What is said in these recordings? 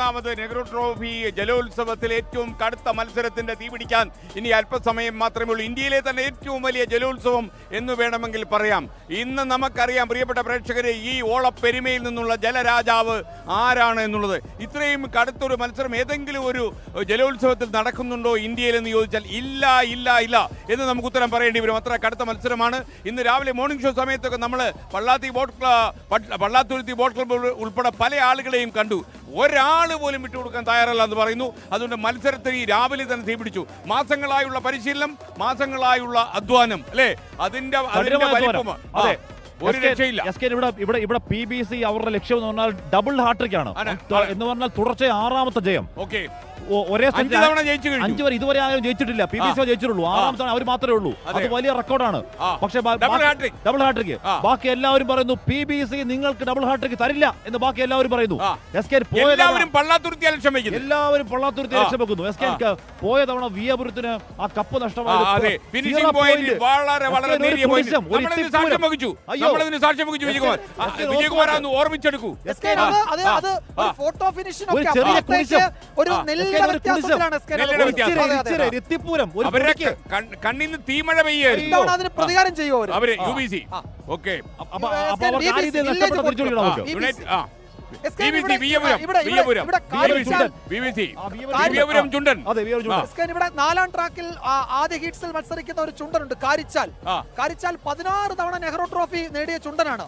31ാമത് Nehru trophy ജലോത്സവത്തിൽ ഏറ്റവും കടുത്ത മത്സരത്തിന്റെ തീപിടിക്കാൻ ഇനി അല്പസമയം മാത്രമേ ഉള്ളൂ. ഇന്ത്യയിലെ തന്നെ ഏറ്റവും വലിയ ജലോത്സവം എന്ന് വേണമെങ്കിൽ പറയാം. ഇന്ന് നമുക്കറിയാം പ്രിയപ്പെട്ട പ്രേക്ഷകരെ, ഈ ഓളപ്പെരുമയിൽ നിന്നുള്ള ജലരാജാവ് ആരാണ് എന്നുള്ളത്. ഇത്രയും കടുത്തൊരു മത്സരം ഏതെങ്കിലും ഒരു ജലോത്സവത്തിൽ നടക്കുന്നുണ്ടോ ഇന്ത്യയിൽ എന്ന് ചോദിച്ചാൽ ഇല്ല ഇല്ല ഇല്ല എന്ന് നമുക്ക് ഉത്തരം പറയേണ്ടി വരും. അത്ര കടുത്ത മത്സരമാണ്. ഇന്ന് രാവിലെ മോർണിംഗ് ഷോ സമയത്തൊക്കെ നമ്മൾ പള്ളാത്തുരുത്തി ബോട്ട് ക്ലബ്ബ് ഉൾപ്പെടെ പല ആളുകളെയും കണ്ടു. ഒരാൾ പോലും വിട്ടുകൊടുക്കാൻ തയ്യാറല്ല എന്ന് പറയുന്നു. അതുകൊണ്ട് മത്സരത്തിൽ ഈ രാവിലെ തന്നെ തീപിടിച്ചു. മാസങ്ങളായുള്ള പരിശീലനം, മാസങ്ങളായുള്ള അധ്വാനം, അല്ലേ? അതിന്റെ വലിപ്പം ഒരു രക്ഷയില്ല. ഇവിടെ PBC അവരുടെ ലക്ഷ്യം എന്ന് പറഞ്ഞാൽ ഡബിൾ ഹാട്രിക് ആണ് എന്ന് പറഞ്ഞാൽ തുടർച്ചയായ 6ാമത്തെ ജയം. ഓക്കെ, ഒരേ 5 തവണ ജയിച്ചു. 5 വരെ ഇതുവരെ ആരും ജയിച്ചിട്ടില്ല. PBC ജയിച്ചിട്ടുള്ളൂ. 6ാമത്തെ അവർ മാത്രമേ ഉള്ളൂ. അത് വലിയ റെക്കോർഡാണ്. പക്ഷേ ഡബിൾ ഹാട്രിക് ബാക്കി എല്ലാവരും പറയുന്നു PBC നിങ്ങൾക്ക് ഡബിൾ ഹാട്രിക് തരില്ല എന്ന് ബാക്കി എല്ലാവരും പറയുന്നു. എല്ലാവരും പള്ളാത്തുരുത്തി ലക്ഷ്യം വെക്കുന്നു. എല്ലാവരും പള്ളാത്തുരുത്തി ലക്ഷ്യം വെക്കുന്നു. പോയ തവണ വിയപുരത്തിന് ആ കപ്പ് നഷ്ടമായി. ഓർമ്മിച്ചെടുക്കൂ. കണ്ണിന്ന് തീമഴ പെയ്യായിരുന്നു. പ്രതികാരം ചെയ്യുമോ അവര് UBC. ഓക്കെ, ഇവിടെ 4ാം ട്രാക്കിൽ ആദ്യ ഹീറ്റ്സിൽ മത്സരിക്കുന്ന ഒരു ചുണ്ടനുണ്ട്, കാരിച്ചാൽ. 16 തവണ നെഹ്റു ട്രോഫി നേടിയ ചുണ്ടനാണ്.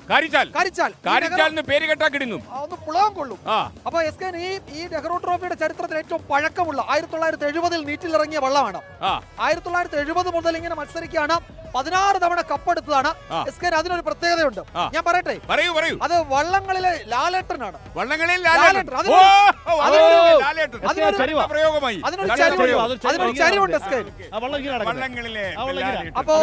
പേര് കേട്ടാ കിടന്നു ഒന്ന് പുളകം കൊള്ളും. അപ്പൊ ഈ നെഹ്റു ട്രോഫിയുടെ ചരിത്രത്തിൽ ഏറ്റവും പഴക്കമുള്ള 1970 നീറ്റിലിറങ്ങിയ വള്ളമാണ്. 1970 മുതൽ ഇങ്ങനെ മത്സരിക്കുകയാണ്. 16 തവണ കപ്പെടുത്തതാണ്. അതിനൊരു പ്രത്യേകതയുണ്ട്, ഞാൻ പറയട്ടെ. അത് വള്ളങ്ങളിലെ ലാലേട്ടനാണ്. അപ്പോ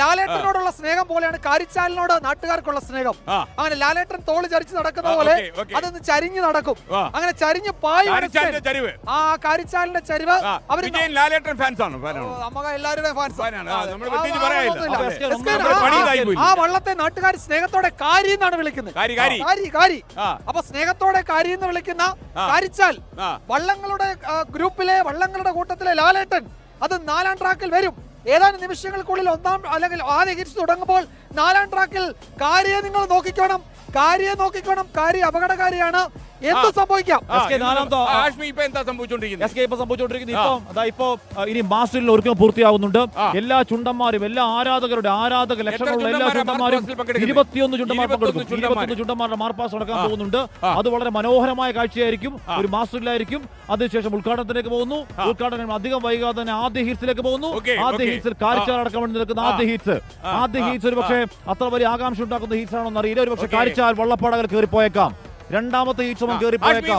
ലാലേട്ടനോടുള്ള സ്നേഹം പോലെയാണ് കാരിച്ചാലിനോട് നാട്ടുകാർക്കുള്ള സ്നേഹം. അങ്ങനെ ലാലേട്ടൻ തോള് ചരിച്ച് നടക്കുന്ന പോലെ അതൊന്ന് ചരിഞ്ഞ് നടക്കും. അങ്ങനെ ചരിഞ്ഞ് പായും. ആ കാരിച്ചാലിന്റെ ചരിവ് അവര് എല്ലാവരുടെയും ഫാൻസ്. ആ വള്ളത്തെ നാട്ടുകാർ സ്നേഹത്തോടെ കാരി എന്നാണ് വിളിക്കുന്നത്. അപ്പൊ സ്നേഹത്തോടെ കാരി എന്ന് വിളിക്കുന്ന കാരിച്ചാൽ വള്ളങ്ങളുടെ ഗ്രൂപ്പിലെ വള്ളങ്ങളുടെ കൂട്ടത്തിലെ ലാലേട്ടൻ അത് 4ാം ട്രാക്കിൽ വരും. ഏതാനും നിമിഷങ്ങൾക്കുള്ളിൽ അല്ലെങ്കിൽ ആദ്യ ഹിറ്റ്സ് തുടങ്ങുമ്പോൾ 4ാം ട്രാക്കിൽ കാരിയെ നിങ്ങൾ നോക്കിക്കോണം. കാരി അപകടകാരിയാണ്. എന്ത് സംഭവിക്കാം? ഇപ്പോ ഇനി മാസ്റ്ററിൽ ഒരുക്കം പൂർത്തിയാവുന്നുണ്ട്. എല്ലാ ചുണ്ടന്മാരും, എല്ലാ ആരാധക ലക്ഷണമുള്ള എല്ലാ ചുണ്ടന്മാരും 21 ചുണ്ടന്മാർ പങ്കെടുക്കും. 21 ചുണ്ടന്മാരുടെ മാർപ്പാസ് നടക്കാൻ പോകുന്നുണ്ട്. അത് വളരെ മനോഹരമായ കാഴ്ചയായിരിക്കും. ഒരു മാസ്റ്ററിലായിരിക്കും. അതിനുശേഷം ഉദ്ഘാടനത്തിലേക്ക് പോകുന്നു. ഉദ്ഘാടനം അധികം വൈകാതെ തന്നെ ആദ്യ ഹീറ്റ്സിലേക്ക് പോകുന്നു. ആദ്യ ഹീറ്റ്സിൽ കാരിച്ചാൽ അടക്കം വേണ്ടി നിൽക്കുന്ന ആദ്യ ഹീറ്റ്സ് ഒരു പക്ഷേ അത്ര വലിയ ആകാംക്ഷ ഉണ്ടാക്കുന്ന ഹീറ്റ്സ് ആണോ എന്നറിയില്ല. ഒരു പക്ഷേ കാരിച്ചാൽ വള്ളപ്പാടകൾ കയറിപ്പോയേക്കാം. രണ്ടാമത്തെ ഹീറ്റ്സ് കയറിപ്പോയേക്കാം.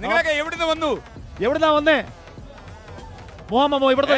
നിങ്ങളൊക്കെ എവിടുന്ന് വന്നു? എവിടുന്നാ വന്നേ? മുഹമ്മോ ഇവിടുത്തെ